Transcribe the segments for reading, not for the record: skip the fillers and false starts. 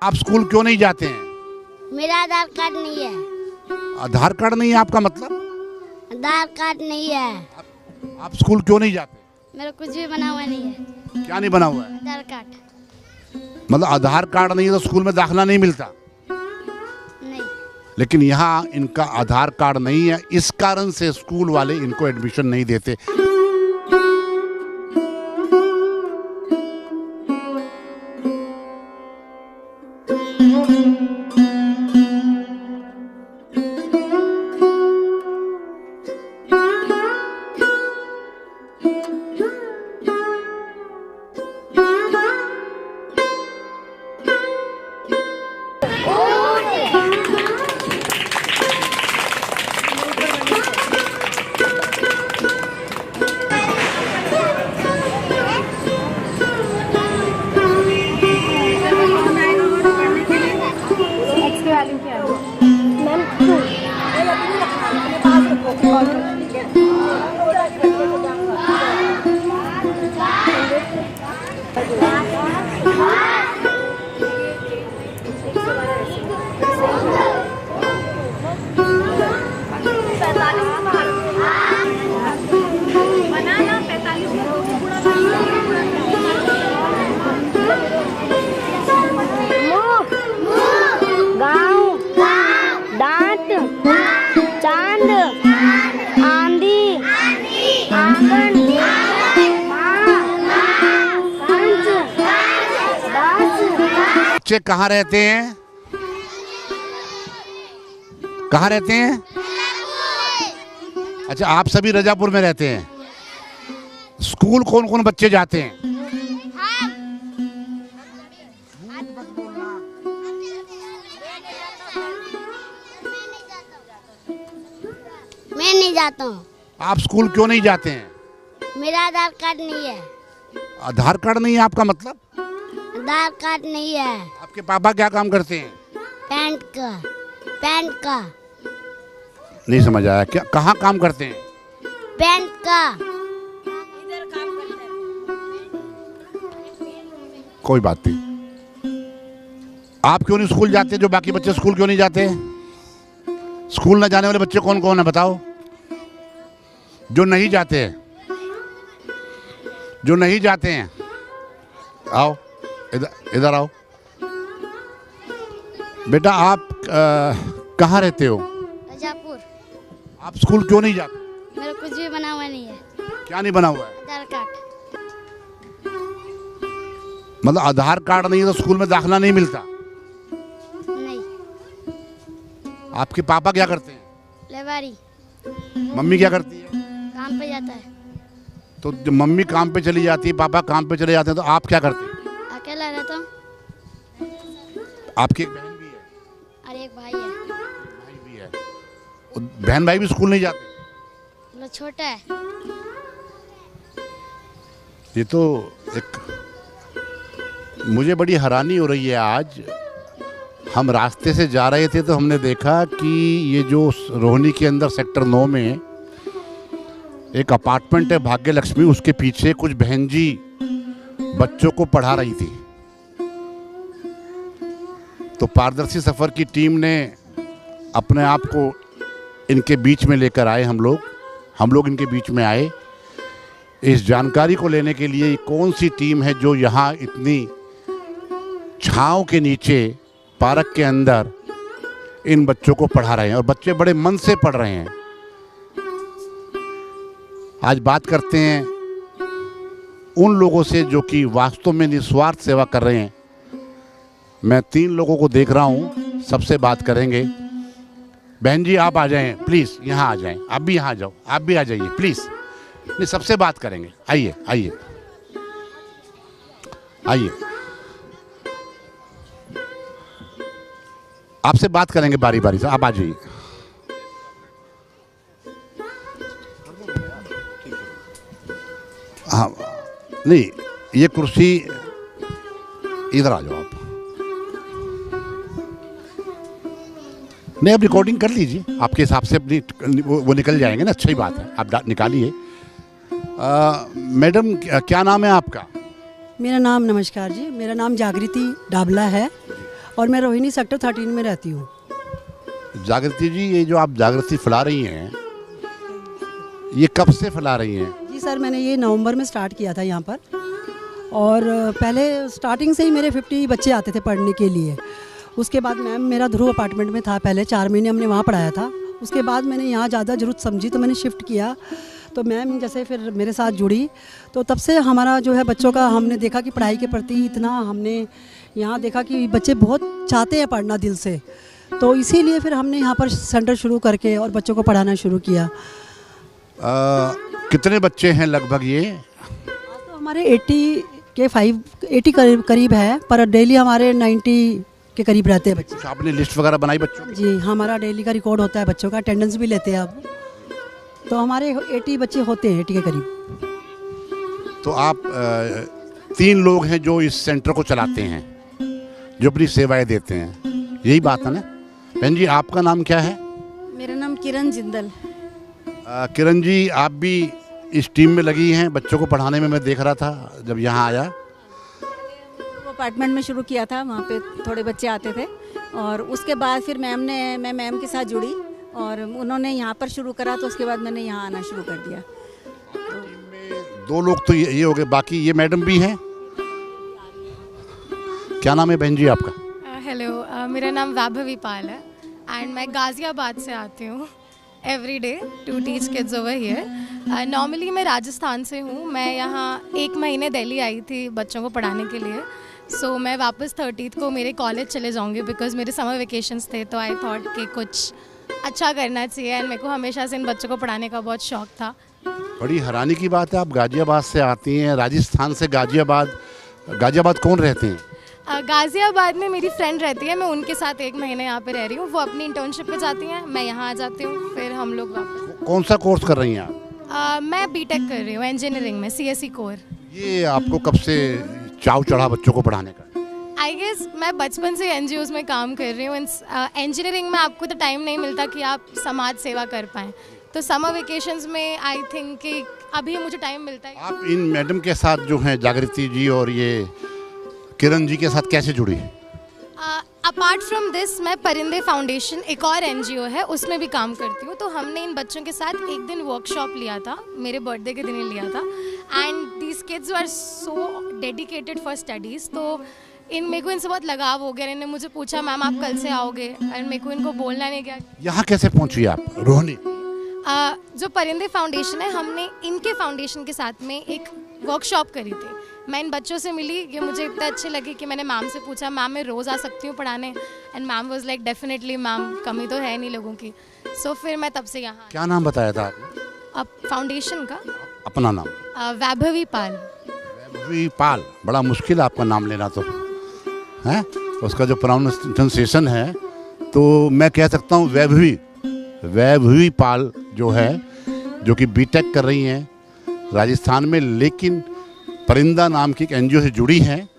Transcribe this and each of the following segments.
आप स्कूल क्यों नहीं जाते हैं? मेरा आधार कार्ड नहीं है। आधार कार्ड नहीं है आपका मतलब? आधार कार्ड नहीं है। आप स्कूल क्यों नहीं जाते? मेरा कुछ भी बना हुआ नहीं है। क्या नहीं बना हुआ है? आधार कार्ड मतलब आधार कार्ड नहीं है तो स्कूल में दाखिला नहीं मिलता। नहीं। लेकिन यहाँ इनका आधार कार्ड नहीं है, इस कारण से स्कूल वाले इनको एडमिशन नहीं देते। बच्चे कहाँ रहते हैं? कहाँ रहते हैं? अच्छा, आप सभी रजापुर में रहते हैं। स्कूल कौन कौन बच्चे जाते हैं? मैं नहीं जाता हूँ। आप स्कूल क्यों नहीं जाते हैं? मेरा आधार कार्ड नहीं है। आधार कार्ड नहीं है आपका मतलब? आधार कार्ड नहीं है। आपके पापा क्या काम करते हैं? पैंट का नहीं समझ आया, क्या कहाँ काम करते हैं? पैंट का। कोई बात नहीं। आप क्यों नहीं स्कूल जाते? जो बाकी बच्चे स्कूल क्यों नहीं जाते? स्कूल न जाने वाले बच्चे कौन कौन है बताओ? जो नहीं जाते हैं, जो नहीं जाते हैं, आओ इधर आओ। बेटा आप कहाँ रहते हो? रजापुर। आप स्कूल क्यों नहीं जाते? मेरा कुछ भी बना हुआ नहीं है। क्या नहीं बना हुआ है? आधार कार्ड। मतलब आधार कार्ड नहीं है तो स्कूल में दाखिला नहीं मिलता। नहीं। आपके पापा क्या करते हैं? लेबारी। मम्मी क्या करती है? काम पे जाता है। तो जब मम्मी काम पे चली जाती है, पापा काम पे चले जाते हैं, तो आप क्या करते हैं? अकेला रहता हूँ। आपकी एक बहन भी है? और एक भाई है। भाई भी है। और बहन भाई भी स्कूल नहीं जाते? वो छोटा है। ये तो एक मुझे बड़ी हैरानी हो रही है। आज हम रास्ते से जा रहे थे तो हमने देखा कि ये जो रोहिणी के अंदर सेक्टर 9 में एक अपार्टमेंट है भाग्य लक्ष्मी, उसके पीछे कुछ बहन जी बच्चों को पढ़ा रही थी। तो पारदर्शी सफर की टीम ने अपने आप को इनके बीच में लेकर आए। हम लोग इनके बीच में आए इस जानकारी को लेने के लिए कौन सी टीम है जो यहाँ इतनी छांव के नीचे पार्क के अंदर इन बच्चों को पढ़ा रहे हैं, और बच्चे बड़े मन से पढ़ रहे हैं। आज बात करते हैं उन लोगों से जो कि वास्तव में निस्वार्थ सेवा कर रहे हैं। मैं 3 लोगों को देख रहा हूं, सबसे बात करेंगे। बहन जी आप आ जाएं प्लीज़, यहाँ आ जाएं। आप भी यहाँ आ जाओ, आप भी आ जाइए प्लीज़। नहीं, सबसे बात करेंगे। आइए आइए आइए, आपसे बात करेंगे बारी बारी से। आप आ जाइए। हाँ, नहीं ये कुर्सी, इधर आ जाओ आप। नहीं, अब रिकॉर्डिंग कर लीजिए, आपके हिसाब से अपनी वो निकल जाएंगे ना। अच्छी बात है, आप निकालिए। मैडम क्या नाम है आपका? मेरा नाम, नमस्कार जी, मेरा नाम जागृति डाबला है और मैं रोहिणी सेक्टर 13 में रहती हूँ। जागृति जी, ये जो आप जागृति फैला रही हैं, ये कब से फैला रही हैं? जी सर, मैंने ये नवंबर में स्टार्ट किया था यहाँ पर, और पहले स्टार्टिंग से ही मेरे 50 बच्चे आते थे पढ़ने के लिए। उसके बाद मैम मेरा ध्रुव अपार्टमेंट में था, पहले 4 महीने हमने वहाँ पढ़ाया था। उसके बाद मैंने यहाँ ज़्यादा ज़रूरत समझी तो मैंने शिफ्ट किया, तो मैम जैसे फिर मेरे साथ जुड़ी, तो तब से हमारा जो है बच्चों का हमने देखा कि पढ़ाई के प्रति इतना हमने यहाँ देखा कि बच्चे बहुत चाहते हैं पढ़ना दिल से, तो इसीलिए फिर हमने यहाँ पर सेंटर शुरू करके और बच्चों को पढ़ाना शुरू किया। कितने बच्चे हैं लगभग ये? तो हमारे 80 करीब है, पर डेली हमारे 90 के करीब रहते हैं बच्चे। कुछ आपने लिस्ट वगैरह बनाई बच्चों की? जी, हमारा डेली का रिकॉर्ड होता है, बच्चों का अटेंडेंस भी लेते हैं अब, तो हमारे 80 बच्चे होते हैं, 80 के करीब। तो आप 3 लोग हैं जो इस सेंटर को चलाते हैं, जो अपनी सेवाएं देते हैं, यही बात है ना? बहन जी, आपका नाम क्या है? मेरा नाम किरण जिंदल। किरण जी, आप भी इस टीम में लगी हैं बच्चों को पढ़ाने में? मैं देख रहा था जब यहाँ आया। वो अपार्टमेंट में शुरू किया था, वहाँ पे थोड़े बच्चे आते थे, और उसके बाद फिर मैं मैम के साथ जुड़ी और उन्होंने यहाँ पर शुरू करा, तो उसके बाद मैंने यहाँ आना शुरू कर दिया। 2 लोग तो ये हो गए, बाकी ये मैडम भी हैं। क्या नाम है बहन जी आपका? हेलो, मेरा नाम वैभवी पाल है एंड मैं गाज़ियाबाद से आती हूँ every day to teach kids over here. Normally मैं राजस्थान से हूँ। मैं यहाँ 1 महीने दिल्ली आई थी बच्चों को पढ़ाने के लिए, सो मैं वापस 30 को मेरे कॉलेज चले जाऊँगी बिकॉज मेरे समर वेकेशंस थे, तो आई थॉट कि कुछ अच्छा करना चाहिए एंड मेरे को हमेशा से इन बच्चों को पढ़ाने का बहुत शौक था। बड़ी हैरानी की बात है, आप गाज़ियाबाद से आती हैं, राजस्थान से गाज़ियाबाद कौन रहते हैं? गाज़ियाबाद में मेरी फ्रेंड रहती है, मैं उनके साथ 1 महीने यहाँ पे रह रही हूँ। वो अपनी इंटर्नशिप पे जाती हैं, मैं यहाँ आ जाती हूँ, फिर हम लोग वापस। कौन सा कोर्स कर रही हैं आप? मैं बीटेक कर रही हूँ इंजीनियरिंग में, CSE कोर। ये आपको कब से चाव चढ़ा बच्चों को पढ़ाने का? आई गेस मैं बचपन से NGOs में काम कर रही हूँ। इंजीनियरिंग में आपको तो टाइम नहीं मिलता कि आप समाज सेवा कर पाएँ, तो समर वेकेशंस में आई थिंक कि अभी मुझे टाइम मिलता है। आप इन मैडम के साथ जो हैं जागृति जी और ये किरण जी के साथ कैसे जुड़ी? अपार्ट फ्रॉम दिस मैं परिंदे फाउंडेशन, एक और NGO है, उसमें भी काम करती हूँ। तो हमने इन बच्चों के साथ एक दिन वर्कशॉप लिया था, मेरे बर्थडे के दिन ही लिया था, and these kids are so dedicated for studies. तो मेरे को इनसे बहुत लगाव हो गया। इन्होंने मुझे पूछा मैम आप कल से आओगे, एंड मेरे को इनको बोलना नहीं गया। यहाँ कैसे पहुँची आप रोहिणी? जो परिंदे फाउंडेशन है, हमने इनके फाउंडेशन के साथ में एक वर्कशॉप करी थी। मैं इन बच्चों से मिली, ये मुझे इतना अच्छे लगे कि मैंने मैम से पूछा मैम मैं रोज़ आ सकती हूँ पढ़ाने, and ma'am was like definitely ma'am, कमी तो है नहीं लोगों की। सो फिर मैं तब से यहाँ। क्या नाम बताया था आपने? अब फाउंडेशन का अपना नाम? वैभवी पाल। वैभवी पाल, बड़ा मुश्किल है आपका नाम लेना तो है, उसका जो प्रोनाउंसिएशन है, तो मैं कह सकता हूँ वैभवी पाल जो है, जो कि बीटेक कर रही हैं राजस्थान में, लेकिन परिंदा नाम की एक NGO से जुड़ी हैं।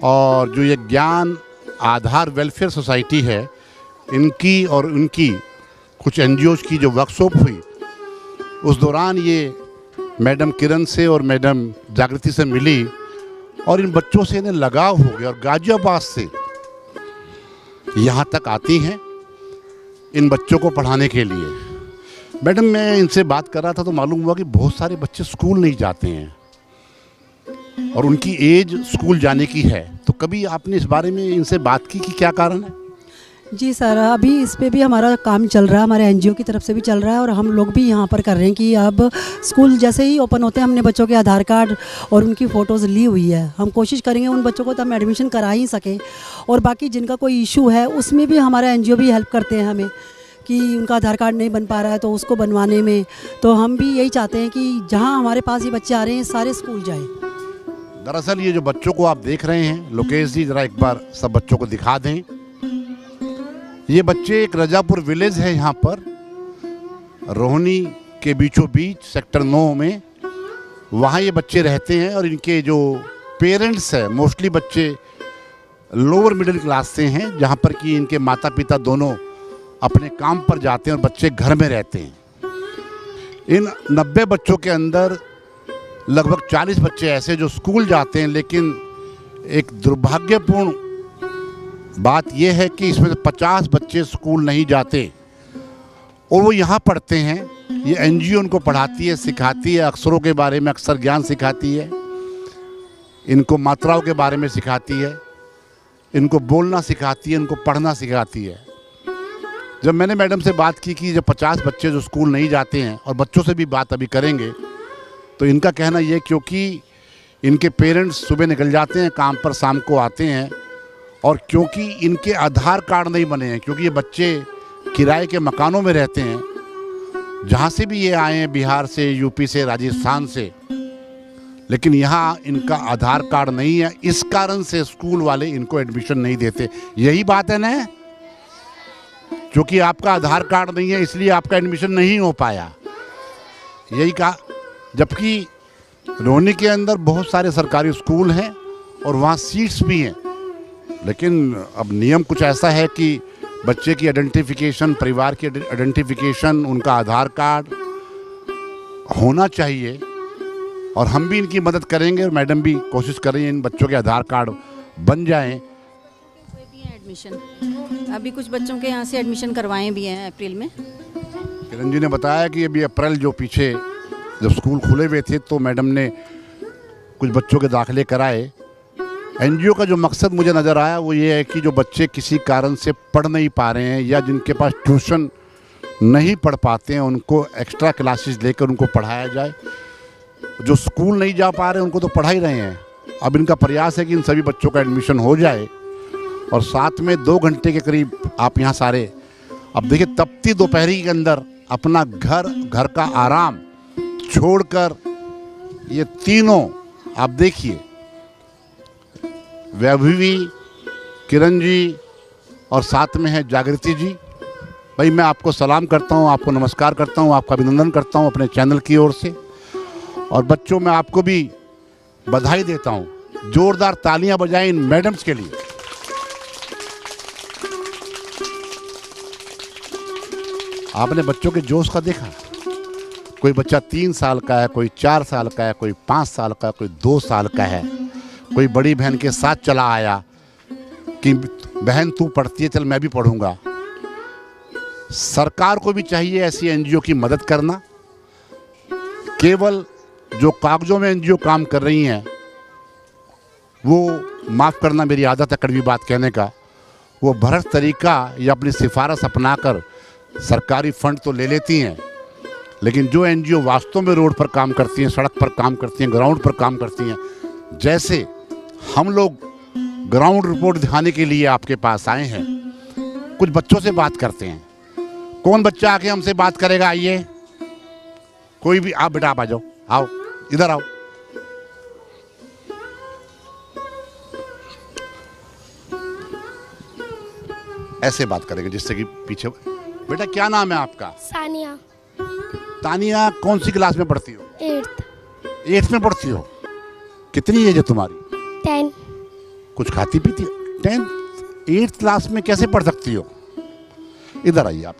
और जो ये ज्ञान आधार वेलफेयर सोसाइटी है, इनकी और उनकी कुछ NGOs की जो वर्कशॉप हुई, उस दौरान ये मैडम किरण से और मैडम जागृति से मिली और इन बच्चों से इन्हें लगाव हो गया और गाज़ियाबाद से यहाँ तक आती हैं इन बच्चों को पढ़ाने के लिए। मैडम, मैं इनसे बात कर रहा था तो मालूम हुआ कि बहुत सारे बच्चे स्कूल नहीं जाते हैं और उनकी एज स्कूल जाने की है, तो कभी आपने इस बारे में इनसे बात की कि क्या कारण है? जी सर, अभी इस पे भी हमारा काम चल रहा है, हमारे NGO की तरफ से भी चल रहा है, और हम लोग भी यहाँ पर कर रहे हैं कि अब स्कूल जैसे ही ओपन होते हैं, हमने बच्चों के आधार कार्ड और उनकी फ़ोटोज़ ली हुई है। हम कोशिश करेंगे उन बच्चों को तो हम एडमिशन करा ही सकें, और बाकी जिनका कोई इशू है उसमें भी हमारा NGO भी हेल्प करते हैं हमें, कि उनका आधार कार्ड नहीं बन पा रहा है तो उसको बनवाने में। तो हम भी यही चाहते हैं कि जहाँ हमारे पास ये बच्चे आ रहे हैं सारे स्कूल जाएँ। दरअसल ये जो बच्चों को आप देख रहे हैं, लोकेश जी ज़रा एक बार सब बच्चों को दिखा दें। ये बच्चे, एक रजापुर विलेज है यहाँ पर रोहिणी के बीचों बीच सेक्टर 9 में, वहाँ ये बच्चे रहते हैं। और इनके जो पेरेंट्स हैं, मोस्टली बच्चे लोअर मिडिल क्लास से हैं, जहाँ पर कि इनके माता पिता दोनों अपने काम पर जाते हैं और बच्चे घर में रहते हैं। इन 90 बच्चों के अंदर लगभग 40 बच्चे ऐसे जो स्कूल जाते हैं, लेकिन एक दुर्भाग्यपूर्ण बात यह है कि इसमें से 50 बच्चे स्कूल नहीं जाते और वो यहाँ पढ़ते हैं। ये एनजीओ उनको पढ़ाती है, सिखाती है, अक्षरों के बारे में अक्षर ज्ञान सिखाती है, इनको मात्राओं के बारे में सिखाती है, इनको बोलना सिखाती है, इनको पढ़ना सिखाती है। जब मैंने मैडम से बात की कि जब 50 बच्चे जो स्कूल नहीं जाते हैं, और बच्चों से भी बात अभी करेंगे, तो इनका कहना ये क्योंकि इनके पेरेंट्स सुबह निकल जाते हैं काम पर, शाम को आते हैं, और क्योंकि इनके आधार कार्ड नहीं बने हैं, क्योंकि ये बच्चे किराए के मकानों में रहते हैं, जहाँ से भी ये आए हैं, बिहार से, यूपी से, राजस्थान से, लेकिन यहाँ इनका आधार कार्ड नहीं है। इस कारण से स्कूल वाले इनको एडमिशन नहीं देते। यही बात है ना, क्योंकि आपका आधार कार्ड नहीं है इसलिए आपका एडमिशन नहीं हो पाया, यही कहा। जबकि रोहनी के अंदर बहुत सारे सरकारी स्कूल हैं और वहाँ सीट्स भी हैं, लेकिन अब नियम कुछ ऐसा है कि बच्चे की आइडेंटिफिकेशन, परिवार की आइडेंटिफिकेशन, उनका आधार कार्ड होना चाहिए, और हम भी इनकी मदद करेंगे और मैडम भी कोशिश कर रही हैं इन बच्चों के आधार कार्ड बन जाएं। एडमिशन अभी कुछ बच्चों के यहाँ से एडमिशन करवाए भी हैं अप्रैल में। किरण जी ने बताया कि अभी अप्रैल जो पीछे जब स्कूल खुले हुए थे तो मैडम ने कुछ बच्चों के दाखिले कराए। एनजीओ का जो मकसद मुझे नज़र आया वो ये है कि जो बच्चे किसी कारण से पढ़ नहीं पा रहे हैं या जिनके पास ट्यूशन नहीं पढ़ पाते हैं, उनको एक्स्ट्रा क्लासेस लेकर उनको पढ़ाया जाए। जो स्कूल नहीं जा पा रहे हैं उनको तो पढ़ा ही रहे हैं। अब इनका प्रयास है कि इन सभी बच्चों का एडमिशन हो जाए, और साथ में 2 घंटे के करीब आप यहाँ सारे, अब देखिए तपती दोपहरी के अंदर अपना घर का आराम छोड़कर ये तीनों, आप देखिए, वैभवी, किरण जी और साथ में है जागृति जी। भाई मैं आपको सलाम करता हूँ, आपको नमस्कार करता हूँ, आपका अभिनंदन करता हूँ अपने चैनल की ओर से। और बच्चों मैं आपको भी बधाई देता हूँ। जोरदार तालियां बजाएं इन मैडम्स के लिए। आपने बच्चों के जोश का देखा, कोई बच्चा 3 साल का है, कोई 4 साल का है, कोई 5 साल का, कोई 2 साल का है, कोई बड़ी बहन के साथ चला आया कि बहन तू पढ़ती है, चल मैं भी पढ़ूंगा। सरकार को भी चाहिए ऐसी एनजीओ की मदद करना। केवल जो कागजों में एनजीओ काम कर रही हैं, वो माफ़ करना मेरी आदत है कड़वी बात कहने का, वो भ्रष्ट तरीका या अपनी सिफारिश अपनाकर सरकारी फंड तो ले लेती हैं, लेकिन जो एनजीओ वास्तव में रोड पर काम करती हैं, सड़क पर काम करती हैं, ग्राउंड पर काम करती हैं, जैसे हम लोग ग्राउंड रिपोर्ट दिखाने के लिए आपके पास आए हैं, कुछ बच्चों से बात करते हैं। कौन बच्चा आके हमसे बात करेगा? आइए, कोई भी, आप बेटा आप आ जाओ, आओ इधर आओ। ऐसे बात करेंगे जिससे कि पीछे। बेटा क्या नाम है आपका? सानिया। तानिया कौन सी क्लास में पढ़ती हो? 8th में पढ़ती हो। कितनी एज है तुम्हारी? 10। कुछ खाती पीती? 10th 8th क्लास में कैसे पढ़ सकती हो? इधर आइए, आप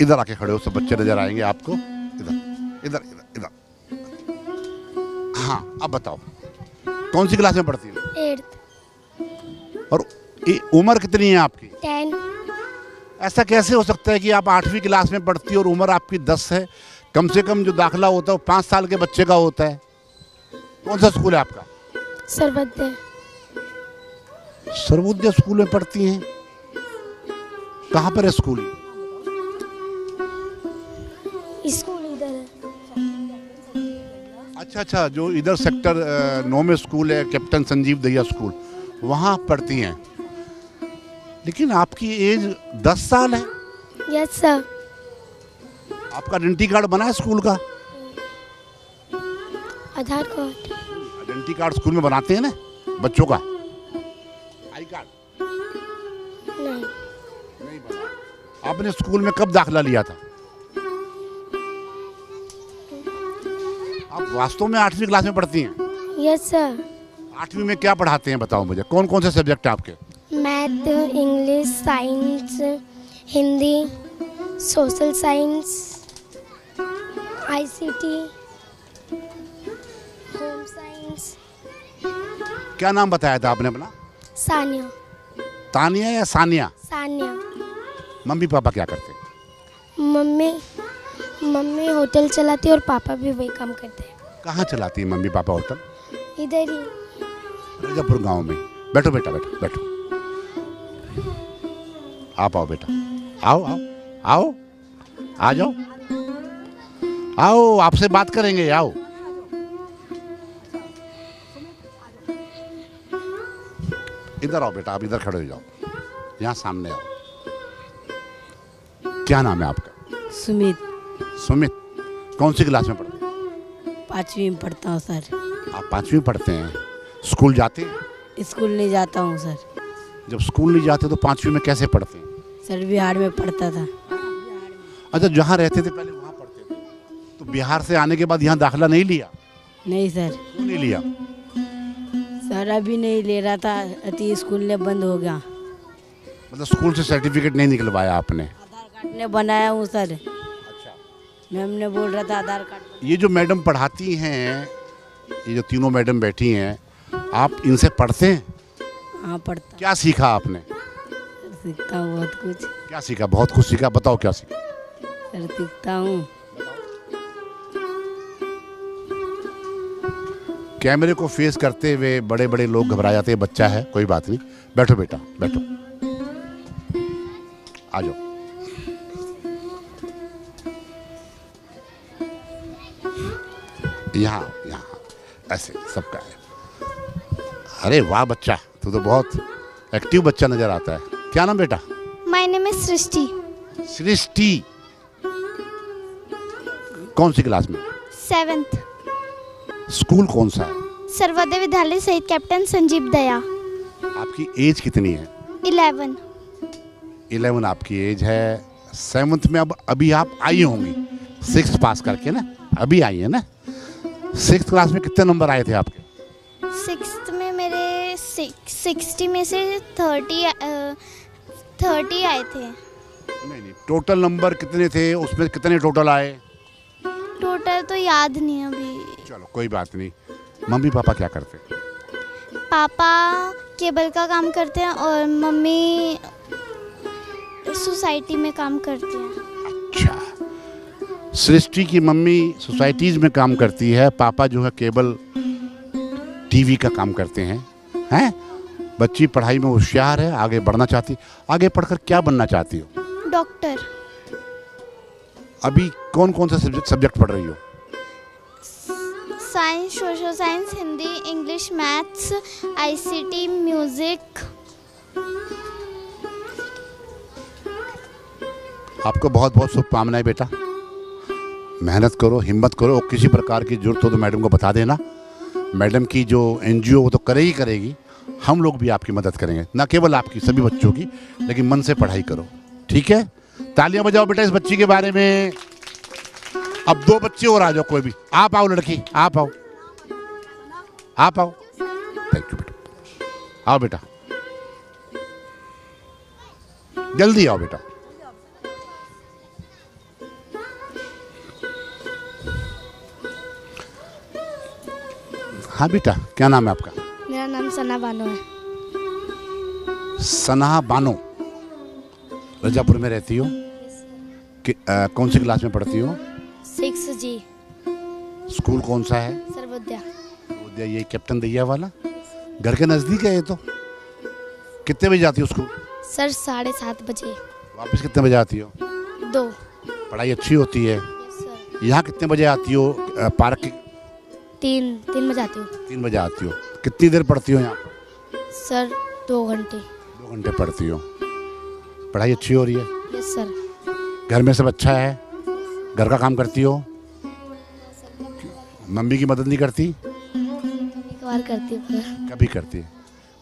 इधर आके खड़े हो, सब बच्चे नजर आएंगे आपको। इधर। हाँ अब बताओ कौन सी क्लास में पढ़ती हो? 8th। और उम्र कितनी है आपकी? 10। ऐसा कैसे हो सकता है कि आप 8वीं क्लास में पढ़ती हो और उम्र आपकी 10 है? कम से कम जो दाखिला होता है वो 5 साल के बच्चे का होता है। कौन सा स्कूल है आपका? सर्वोदय स्कूल में पढ़ती हैं। कहाँ पर है स्कूल? स्कूल इधर है। अच्छा, जो इधर सेक्टर 9 में स्कूल है, कैप्टन संजीव दहिया स्कूल, वहाँ पढ़ती हैं। लेकिन आपकी एज 10 साल है। Yes sir. आपका आइडेंटिटी कार्ड बना है स्कूल का? आधार कार्ड। आइडेंटिटी कार्ड स्कूल में बनाते हैं ना बच्चों का? आई कार्ड नहीं बना। आपने स्कूल में कब दाखिला लिया था? आप वास्तव में 8वीं क्लास में पढ़ती हैं? Yes sir. 8वीं में क्या पढ़ाते हैं बताओ मुझे, कौन कौन से सब्जेक्ट हैं आपके? Math, English, science, Hindi, social science, ICT, home science. क्या नाम बताया था आपने अपना? सानिया। तानिया या सानिया? सानिया। मम्मी पापा क्या करते हैं? मम्मी होटल चलाती है और पापा भी वही काम करते हैं। कहाँ चलाती है मम्मी पापा होटल? इधर ही, रजापुर गांव में। बैठो बेटा, बैठो बैठो। आप आओ बेटा, आओ आओ आओ, आ जाओ, आओ, आपसे बात करेंगे, आओ। इधर आओ बेटा, आप इधर खड़े हो जाओ, यहाँ सामने आओ। क्या नाम है आपका? सुमित। सुमित, कौन सी क्लास में पढ़ते हैं? 5वीं में पढ़ता हूँ सर। आप 5वीं पढ़ते हैं, स्कूल जाते हैं? स्कूल नहीं जाता हूँ सर। जब स्कूल नहीं जाते तो 5वीं में कैसे पढ़ते हैं? सर बिहार में पढ़ता था। अच्छा, जहाँ रहते थे पहले वहाँ पढ़ते थे, तो बिहार से आने के बाद यहाँ दाखिला नहीं लिया? नहीं सर। क्यों नहीं लिया? सर अभी नहीं ले रहा था, अति स्कूल ने बंद हो गया। मतलब स्कूल से सर्टिफिकेट नहीं निकलवाया आपने? आधार कार्ड ने बनाया हूँ सर। अच्छा। मैम ने बोल रहा था आधार कार्ड। ये जो मैडम पढ़ाती हैं, ये जो तीनों मैडम बैठी हैं, आप इनसे पढ़ते हैं? हाँ पढ़ता। क्या सीखा आपने? सीखता हूँ बहुत कुछ। क्या सीखा? बहुत कुछ सीखा, बताओ क्या सीखा? सर सीखता हूँ। कैमरे को फेस करते हुए बड़े बड़े लोग घबरा जाते हैं, बच्चा है, कोई बात नहीं, बैठो बेटा, बैठो, आ जाओ। यहाँ यहाँ ऐसे सबका है। अरे वाह बच्चा, तू तो बहुत एक्टिव बच्चा नजर आता है। क्या नाम बेटा? माय नेम इज सृष्टि। सृष्टि, कौन सी क्लास में? 7th। स्कूल कौन सा है? सर्वोदय विद्यालय शहीद कैप्टन संजीव दया। आपकी एज कितनी है? 11। 11 आपकी एज है। 7th में अब अभी आप आई होंगी 6th पास करके ना, अभी आई है ना। 6th क्लास में कितने नंबर आए थे आपके? 6th में मेरे 60 में से 30 आए थे। नहीं, टोटल नंबर कितने थे, उसमें कितने टोटल आए? टोटल तो याद नहीं अभी। चलो कोई बात नहीं। मम्मी पापा क्या करते हैं? पापा केबल का काम करते हैं और मम्मी सोसाइटी में काम करती हैं। अच्छा, सृष्टि की मम्मी सोसाइटीज में काम करती है, पापा जो है केबल टीवी का काम करते हैं। हैं? बच्ची पढ़ाई में होशियार है, आगे बढ़ना चाहती। आगे पढ़कर क्या बनना चाहती हो? डॉक्टर। अभी कौन कौन सा सब्जेक्ट पढ़ रही हो? Science, social science, Hindi, English, maths, ICT, music. आपको बहुत बहुत शुभकामनाएं बेटा। मेहनत करो, हिम्मत करो, और किसी प्रकार की जरूरत हो तो मैडम को बता देना। मैडम की जो एनजीओ वो तो करेगी करेगी, हम लोग भी आपकी मदद करेंगे, ना केवल आपकी, सभी बच्चों की। लेकिन मन से पढ़ाई करो, ठीक है? तालियां बजाओ बेटा इस बच्ची के बारे में। अब 2 बच्चे और आ जाओ, कोई भी। आप आओ लड़की, आप आओ, आप आओ। थैंक यू बेटा, आओ बेटा, जल्दी आओ बेटा। हाँ बेटा, क्या नाम है आपका? मेरा नाम सना बानो है। सना बानो, रजापुर में रहती हो? कौन सी क्लास में पढ़ती हो? 6G। स्कूल कौन सा है? सर्वोदय। ये कैप्टन दैया वाला? घर के नज़दीक है ये तो। कितने बजे जाती हो स्कूल? सर 7:30 बजे। वापस कितने बजे आती हो? 2। पढ़ाई अच्छी होती है? सर यहाँ कितने बजे आती हो? पार्क के 3 बजे आती हूँ। 3 बजे आती हो। कितनी देर पढ़ती हो यहाँ पर? सर 2 घंटे। 2 घंटे पढ़ती हो। पढ़ाई अच्छी हो रही है? Yes sir. घर में सब अच्छा है? घर का काम करती हो? मम्मी की मदद नहीं करती? कभी-कभार करती हूँ। कभी करती है,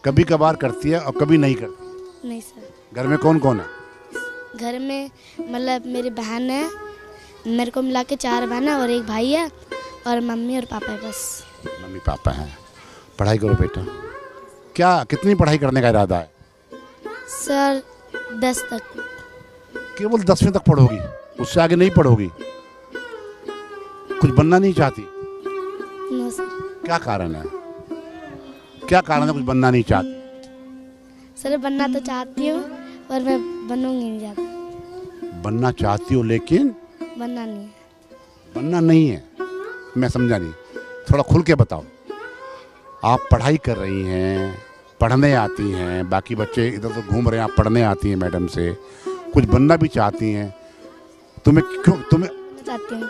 कभी कभार करती है, और कभी नहीं करती। नहीं सर। घर में कौन कौन है? घर में मतलब मेरी बहन है, मेरे को मिला के 4 बहन है और 1 भाई है, और मम्मी और पापा है बस। मम्मी पापा हैं। पढ़ाई करो बेटा। क्या कितनी पढ़ाई करने का इरादा है? सर 10 तक। केवल 10वीं तक पढ़ोगी, उससे आगे नहीं पढ़ोगी? कुछ बनना नहीं चाहती? No sir. क्या कारण है? क्या कारण है कुछ बनना नहीं चाहती? सर बनना तो चाहती हूँ पर मैं बनूंगी नहीं ज़्यादा। बनना चाहती हो लेकिन बनना नहीं है। बनना नहीं है, मैं समझा नहीं, थोड़ा खुल के बताओ। आप पढ़ाई कर रही हैं, पढ़ने आती हैं, बाकी बच्चे इधर तो घूम रहे हैं, आप पढ़ने आती हैं मैडम से, कुछ बनना भी चाहती हैं, तुम्हें बनना चाहती हूँ।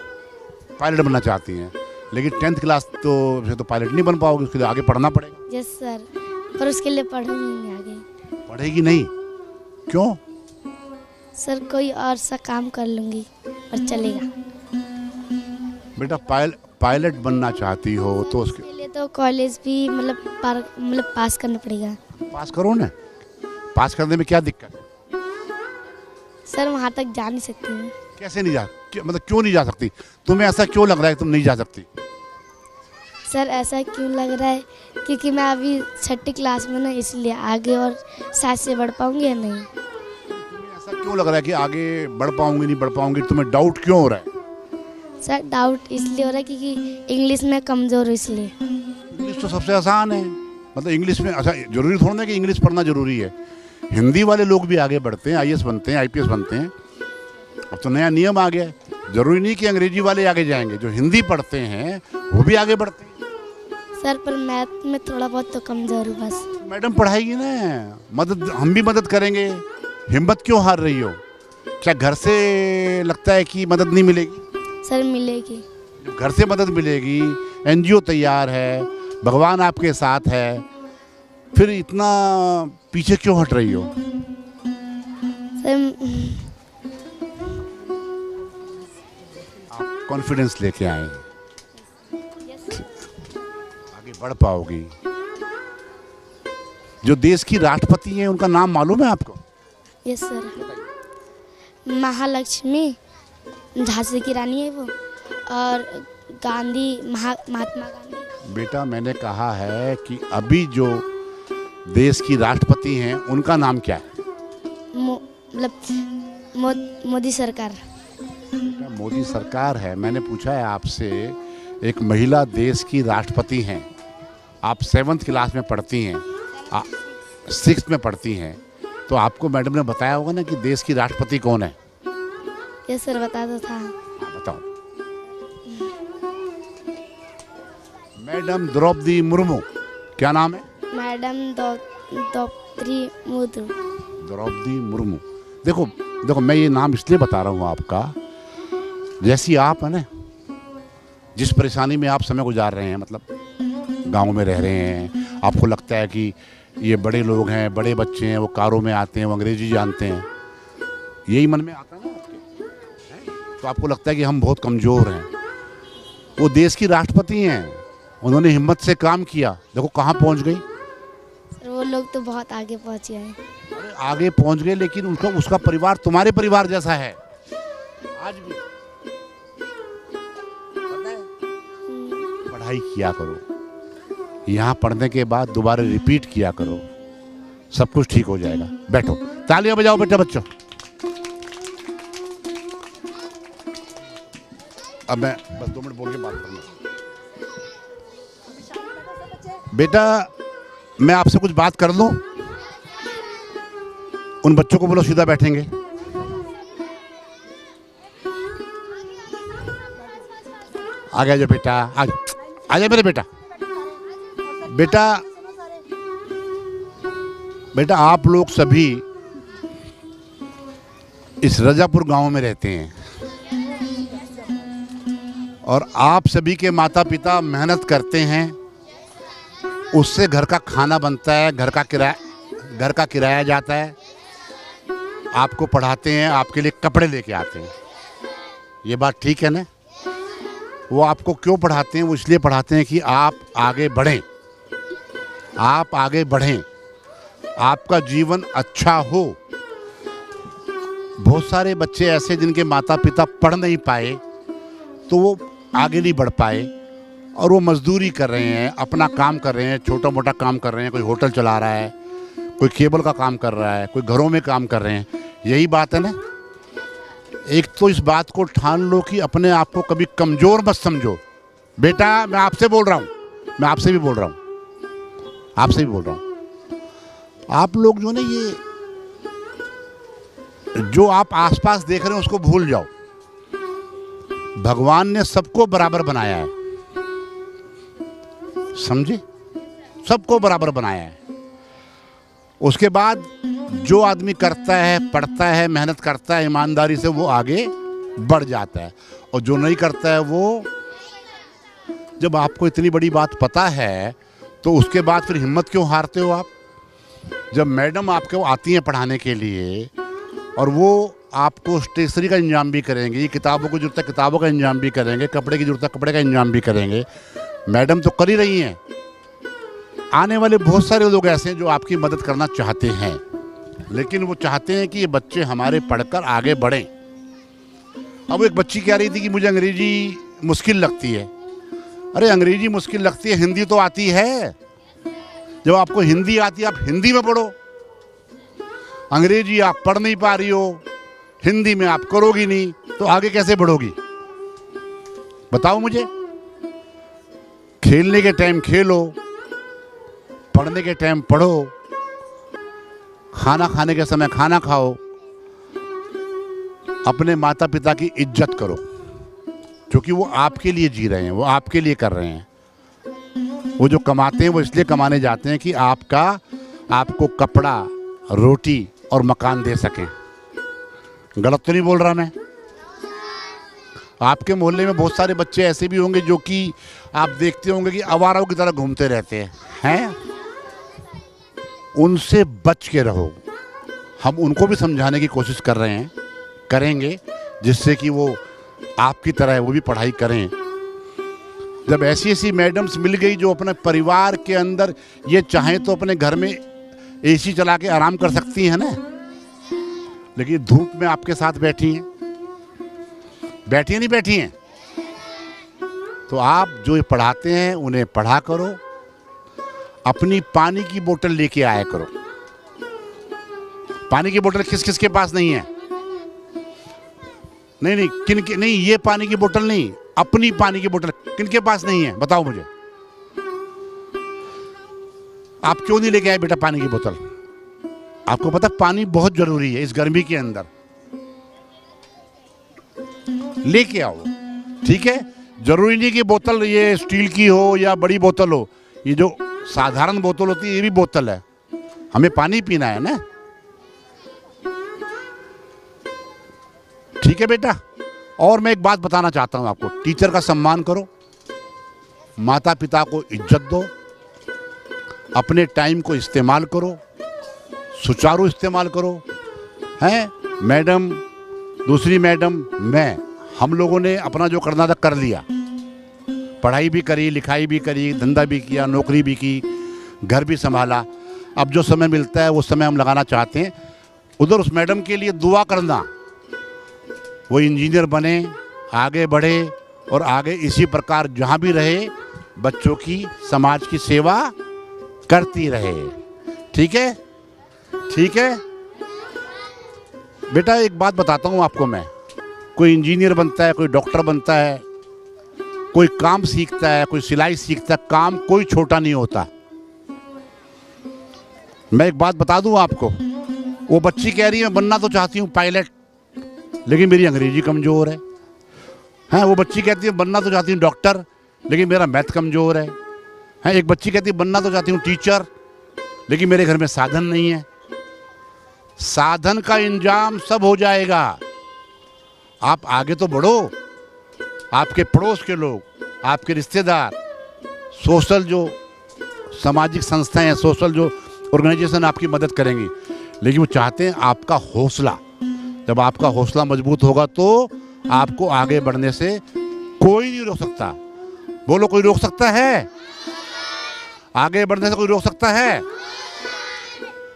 पायलट बनना चाहती हैं, लेकिन 10th क्लास तो पायलट नहीं बन पाओगे, उसके लिए आगे पढ़ना पड़ेगा। यस सर, पर उसके लिए पढ़ूंगी नहीं आगे। पढ़ेगी नहीं? क्यों? सर कोई और सा काम कर लूँगी और चलेगा। बेटा पायलट बनना चाहती हो तो उसके लिए तो कॉलेज भी मतलब पास करना पड़ेगा। पास करो ना। पास करने में क्या दिक्कत है? सर वहाँ तक जा नहीं सकती हूँ। कैसे नहीं जा, मतलब क्यों नहीं जा सकती? तुम्हें ऐसा क्यों लग रहा है तुम नहीं जा सकती? सर ऐसा क्यों लग रहा है क्योंकि मैं अभी 6ठी क्लास में ना, इसलिए आगे और साथ से बढ़ पाऊंगी या नहीं। तुम्हें ऐसा क्यों लग रहा है कि आगे बढ़ पाऊंगी नहीं बढ़ पाऊंगी? तुम्हें डाउट क्यों हो रहा है? सर डाउट इसलिए हो रहा है क्योंकि इंग्लिश में कमज़ोर हूँ इसलिए। इंग्लिश तो सबसे आसान है, मतलब इंग्लिश में अच्छा जरूरी थोड़ा ना कि इंग्लिश पढ़ना जरूरी है। हिंदी वाले लोग भी आगे बढ़ते हैं, IAS बनते हैं, IPS बनते हैं। अब तो नया नियम आ गया है, जरूरी नहीं कि अंग्रेजी वाले आगे जाएंगे, जो हिंदी पढ़ते हैं वो भी आगे बढ़ते हैं। सर पर मैथ में थोड़ा बहुत तो कमज़ोर हूँ बस। मैडम पढ़ाएगी ना, मदद हम भी मदद करेंगे। हिम्मत क्यों हार रही हो? क्या घर से लगता है कि मदद नहीं मिलेगी? सर मिलेगी। जब घर से मदद मिलेगी, NGO तैयार है, भगवान आपके साथ है, फिर इतना पीछे क्यों हट रही हो? सर आप कॉन्फिडेंस लेके आए, आगे बढ़ पाओगी। जो देश की राष्ट्रपति हैं उनका नाम मालूम है आपको? यस सर, महालक्ष्मी झांसी की रानी है वो, और महात्मा गांधी। बेटा मैंने कहा है कि अभी जो देश की राष्ट्रपति हैं उनका नाम क्या है? मोदी सरकार। बेटा मोदी सरकार है, मैंने पूछा है आपसे, एक महिला देश की राष्ट्रपति हैं, आप 7th क्लास में पढ़ती हैं, 6th में पढ़ती हैं, तो आपको मैडम ने बताया होगा ना कि देश की राष्ट्रपति कौन है? यस सर बता दो था। बताओ। मैडम द्रौपदी मुर्मू। क्या नाम है? मैडम द्रौपदी मुर्मू। द्रौपदी मुर्मू। देखो मैं ये नाम इसलिए बता रहा हूँ आपका, जैसी आप है ना, जिस परेशानी में आप समय गुजार रहे हैं, मतलब गांव में रह रहे हैं, आपको लगता है कि ये बड़े लोग हैं, बड़े बच्चे हैं, वो कारों में आते हैं, वो अंग्रेजी जानते हैं, यही मन में आता है ना आपके, तो आपको लगता है कि हम बहुत कमज़ोर हैं। वो देश की राष्ट्रपति हैं, उन्होंने हिम्मत से काम किया, देखो कहाँ पहुँच गई। सर वो लोग तो बहुत आगे पहुँचे हैं। अरे आगे पहुँच गए, लेकिन उसका परिवार तुम्हारे परिवार जैसा है आज भी। पता है? पढ़ाई किया करो, यहाँ पढ़ने के बाद दोबारा रिपीट किया करो, सब कुछ ठीक हो जाएगा। बैठो, तालियां बजाओ बेटा बच्चों। अब मैं बस 2 मिनट बोल के बात करूँगा। बेटा मैं आपसे कुछ बात कर लूँ? उन बच्चों को बोलो सीधा बैठेंगे। आ गया जो बेटा, आ जा मेरे बेटा। बेटा आप लोग सभी इस रजापुर गांव में रहते हैं और आप सभी के माता पिता मेहनत करते हैं, उससे घर का खाना बनता है, घर का किराया जाता है, आपको पढ़ाते हैं, आपके लिए कपड़े लेके आते हैं। ये बात ठीक है ना? वो आपको क्यों पढ़ाते हैं? वो इसलिए पढ़ाते हैं कि आप आगे बढ़ें, आप आगे बढ़ें, आपका जीवन अच्छा हो। बहुत सारे बच्चे ऐसे जिनके माता पिता पढ़ नहीं पाए तो वो आगे नहीं बढ़ पाए और वो मजदूरी कर रहे हैं, अपना काम कर रहे हैं, छोटा मोटा काम कर रहे हैं, कोई होटल चला रहा है, कोई केबल का काम कर रहा है, कोई घरों में काम कर रहे हैं। यही बात है ना? एक तो इस बात को ठान लो कि अपने आप को कभी कमज़ोर मत समझो। बेटा मैं आपसे बोल रहा हूँ, मैं आपसे भी बोल रहा हूँ, आपसे भी बोल रहा हूँ, आप लोग जो ना ये जो आप आसपास देख रहे हैं उसको भूल जाओ। भगवान ने सबको बराबर बनाया है, समझे? सबको बराबर बनाया है। उसके बाद जो आदमी करता है, पढ़ता है, मेहनत करता है ईमानदारी से, वो आगे बढ़ जाता है। और जो नहीं करता है वो, जब आपको इतनी बड़ी बात पता है तो उसके बाद फिर हिम्मत क्यों हारते हो आप? जब मैडम आपको आती हैं पढ़ाने के लिए और वो आपको स्टेशनरी का इंतजाम भी करेंगे, किताबों की जरूरत है किताबों का इंतजाम भी करेंगे, कपड़े की जरूरत है कपड़े का इंतजाम भी करेंगे, मैडम तो कर ही रही हैं। आने वाले बहुत सारे लोग ऐसे हैं जो आपकी मदद करना चाहते हैं, लेकिन वो चाहते हैं कि ये बच्चे हमारे पढ़कर आगे बढ़ें। अब एक बच्ची कह रही थी कि मुझे अंग्रेजी मुश्किल लगती है। अरे अंग्रेजी मुश्किल लगती है, हिंदी तो आती है। जब आपको हिंदी आती है आप हिंदी में पढ़ो। अंग्रेजी आप पढ़ नहीं पा रही हो, हिंदी में आप करोगी नहीं, तो आगे कैसे बढ़ोगी? बताओ मुझे। खेलने के टाइम खेलो, पढ़ने के टाइम पढ़ो, खाना खाने के समय खाना खाओ, अपने माता पिता की इज्जत करो, क्योंकि वो आपके लिए जी रहे हैं, वो आपके लिए कर रहे हैं। वो जो कमाते हैं वो इसलिए कमाने जाते हैं कि आपको कपड़ा, रोटी और मकान दे सकें। गलत तो नहीं बोल रहा मैं? आपके मोहल्ले में बहुत सारे बच्चे ऐसे भी होंगे जो कि आप देखते होंगे कि आवाराओं की तरह घूमते रहते हैं। उनसे बच के रहो। हम उनको भी समझाने की कोशिश कर रहे हैं, करेंगे, जिससे कि वो आपकी तरह वो भी पढ़ाई करें। जब ऐसी ऐसी मैडम्स मिल गई जो अपने परिवार के अंदर ये चाहें तो अपने घर में एसी चला के आराम कर सकती हैं ना, लेकिन धूप में आपके साथ बैठी हैं, नहीं बैठी हैं? तो आप जो पढ़ाते हैं उन्हें पढ़ा करो। अपनी पानी की बोतल लेके आया करो। पानी की बोतल किस किस के पास नहीं है? नहीं, किन के नहीं, ये पानी की बोतल नहीं, अपनी पानी की बोतल किन के पास नहीं है? बताओ मुझे। आप क्यों नहीं लेके आए बेटा पानी की बोतल? आपको पता पानी बहुत जरूरी है इस गर्मी के अंदर। लेके आओ, ठीक है? जरूरी नहीं कि बोतल ये स्टील की हो या बड़ी बोतल हो, ये जो साधारण बोतल होती है ये भी बोतल है, हमें पानी पीना है ना। ठीक है बेटा? और मैं एक बात बताना चाहता हूं आपको, टीचर का सम्मान करो, माता पिता को इज्जत दो, अपने टाइम को इस्तेमाल करो, सुचारू इस्तेमाल करो। हैं मैडम, दूसरी मैडम, मैं, हम लोगों ने अपना जो करना था कर लिया। पढ़ाई भी करी, लिखाई भी करी, धंधा भी किया, नौकरी भी की, घर भी संभाला। अब जो समय मिलता है वो समय हम लगाना चाहते हैं उधर। उस मैडम के लिए दुआ करना, वो इंजीनियर बने, आगे बढ़े और आगे इसी प्रकार जहाँ भी रहे बच्चों की, समाज की सेवा करती रहे। ठीक है? ठीक है बेटा? एक बात बताता हूँ आपको मैं, कोई इंजीनियर बनता है, कोई डॉक्टर बनता है, कोई काम सीखता है, कोई सिलाई सीखता है, काम कोई छोटा नहीं होता। मैं एक बात बता दूं आपको, वो बच्ची कह रही है बनना तो चाहती हूँ पायलट, लेकिन मेरी अंग्रेजी कमज़ोर है। हाँ, वो बच्ची कहती है बनना तो चाहती हूँ डॉक्टर, लेकिन मेरा मैथ कमज़ोर है। हाँ, एक बच्ची कहती है बनना तो चाहती हूँ टीचर, लेकिन मेरे घर में साधन नहीं है। साधन का इंतजाम सब हो जाएगा, आप आगे तो बढ़ो। आपके पड़ोस के लोग, आपके रिश्तेदार, सोशल जो सामाजिक संस्थाएं हैं, सोशल जो ऑर्गेनाइजेशन आपकी मदद करेंगी, लेकिन वो चाहते हैं आपका हौसला। जब आपका हौसला मजबूत होगा तो आपको आगे बढ़ने से कोई नहीं रोक सकता। बोलो, कोई रोक सकता है? आगे बढ़ने से कोई रोक सकता है?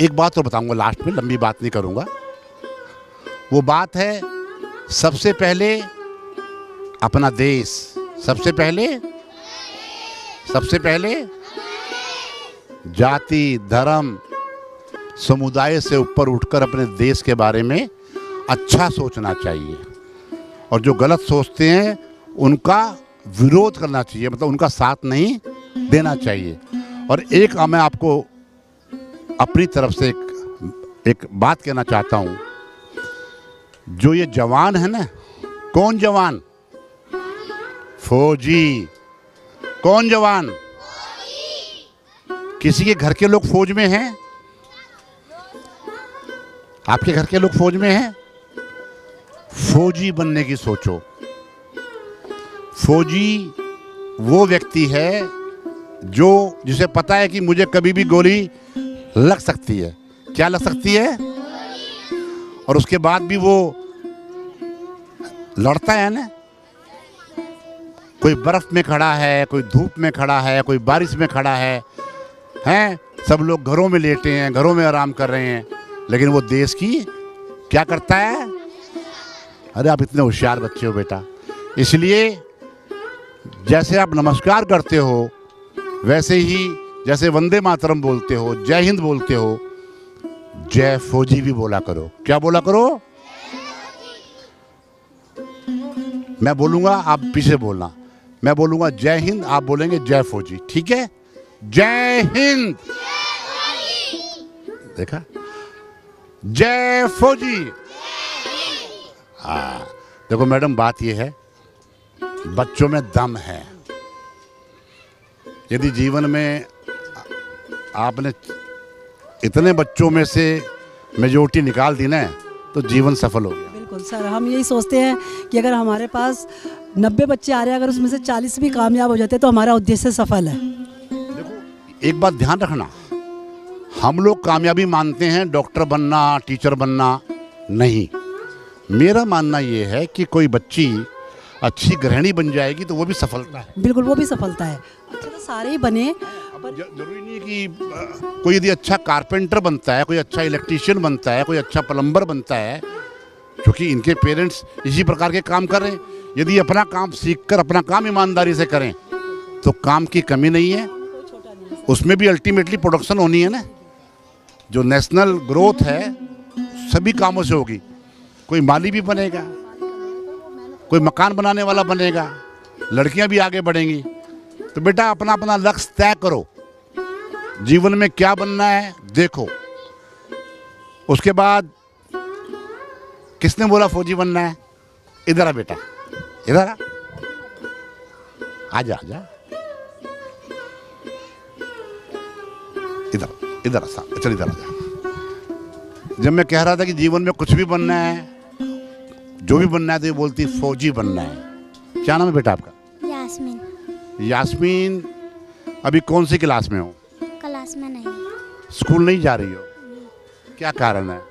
एक बात तो बताऊंगा लास्ट में, लंबी बात नहीं करूंगा। वो बात है, सबसे पहले अपना देश, सबसे पहले जाति, धर्म, समुदाय से ऊपर उठकर अपने देश के बारे में अच्छा सोचना चाहिए, और जो गलत सोचते हैं उनका विरोध करना चाहिए, मतलब उनका साथ नहीं देना चाहिए। और एक मैं आपको अपनी तरफ से एक बात कहना चाहता हूँ। जो ये जवान है ना, कौन जवान? फौजी। कौन जवान? किसी के घर के लोग फौज में हैं? आपके घर के लोग फौज में हैं? फौजी बनने की सोचो। फौजी वो व्यक्ति है जिसे पता है कि मुझे कभी भी गोली लग सकती है। क्या लग सकती है? और उसके बाद भी वो लड़ता है ना। कोई बर्फ में खड़ा है, कोई धूप में खड़ा है, कोई बारिश में खड़ा है, हैं? सब लोग घरों में लेटे हैं, घरों में आराम कर रहे हैं, लेकिन वो देश की क्या करता है? अरे आप इतने होशियार बच्चे हो बेटा। इसलिए जैसे आप नमस्कार करते हो, वैसे ही जैसे वंदे मातरम बोलते हो, जय हिंद बोलते हो, जय फौजी भी बोला करो। क्या बोला करो? मैं बोलूंगा, आप पीछे बोलना। मैं बोलूंगा जय हिंद, आप बोलेंगे जय फौजी। ठीक है? जय हिंद। देखा? जय फौजी। हाँ, देखो मैडम, बात ये है, बच्चों में दम है। यदि जीवन में आपने इतने बच्चों में से मेजोरिटी निकाल दी ना, तो जीवन सफल हो गया। बिल्कुल सर, हम यही सोचते हैं कि अगर हमारे पास 90 बच्चे आ रहे हैं, अगर उसमें से 40 भी कामयाब हो जाते हैं तो हमारा उद्देश्य सफल है। देखो एक बात ध्यान रखना, हम लोग कामयाबी मानते हैं डॉक्टर बनना, टीचर बनना। नहीं, मेरा मानना ये है कि कोई बच्ची अच्छी गृहिणी बन जाएगी तो वो भी सफलता है। बिल्कुल, वो भी सफलता है। अच्छा तो सारे ही बने। जरूरी नहीं है कि कोई यदि अच्छा कारपेंटर बनता है, कोई अच्छा इलेक्ट्रीशियन बनता है, कोई अच्छा प्लम्बर बनता है, क्योंकि इनके पेरेंट्स इसी प्रकार के काम कर रहे हैं। यदि अपना काम सीखकर अपना काम ईमानदारी से करें तो काम की कमी नहीं है। उसमें भी अल्टीमेटली प्रोडक्शन होनी है ना। जो नेशनल ग्रोथ है सभी कामों से होगी। कोई माली भी बनेगा, कोई मकान बनाने वाला बनेगा, लड़कियां भी आगे बढ़ेंगी। तो बेटा अपना अपना लक्ष्य तय करो, जीवन में क्या बनना है देखो। उसके बाद किसने बोला फौजी बनना है? इधर आ बेटा, इधर आ, आजा आजा, इधर इधर चल, इधर आजा। जब मैं कह रहा था कि जीवन में कुछ भी बनना है, जो भी बनना है, तो ये बोलती फौजी बनना है। क्या नाम है बेटा आपका? यास्मीन। यास्मीन, अभी कौन सी क्लास में हो? क्लास में नहीं। स्कूल नहीं जा रही हो? क्या कारण है?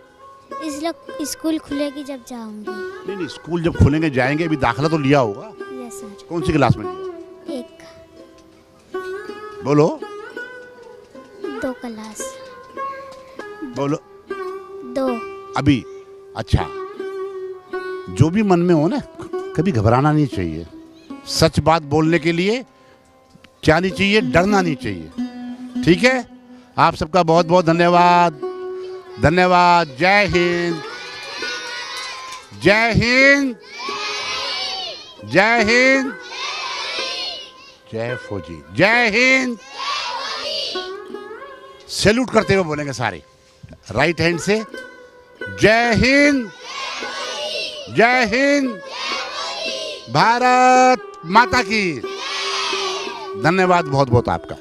इसलिए स्कूल खुलेगी जब जाऊंगी। नहीं नहीं, स्कूल जब खुलेंगे जाएंगे। अभी दाखिला तो लिया होगा? Yes sir. कौन सी क्लास में लिया? 1 बोलो। 2 क्लास। बोलो। 2। अभी? अच्छा, जो भी मन में हो ना, कभी घबराना नहीं चाहिए। सच बात बोलने के लिए क्या नहीं चाहिए? डरना नहीं चाहिए। ठीक है? आप सबका बहुत बहुत धन्यवाद। धन्यवाद। जय हिंद, जय हिंद, जय हिंद, जय फौजी, जय हिंद। सैल्यूट करते हुए बोलेंगे सारे, राइट हैंड से। जय हिंद, जय हिंद, भारत माता की। धन्यवाद बहुत बहुत आपका।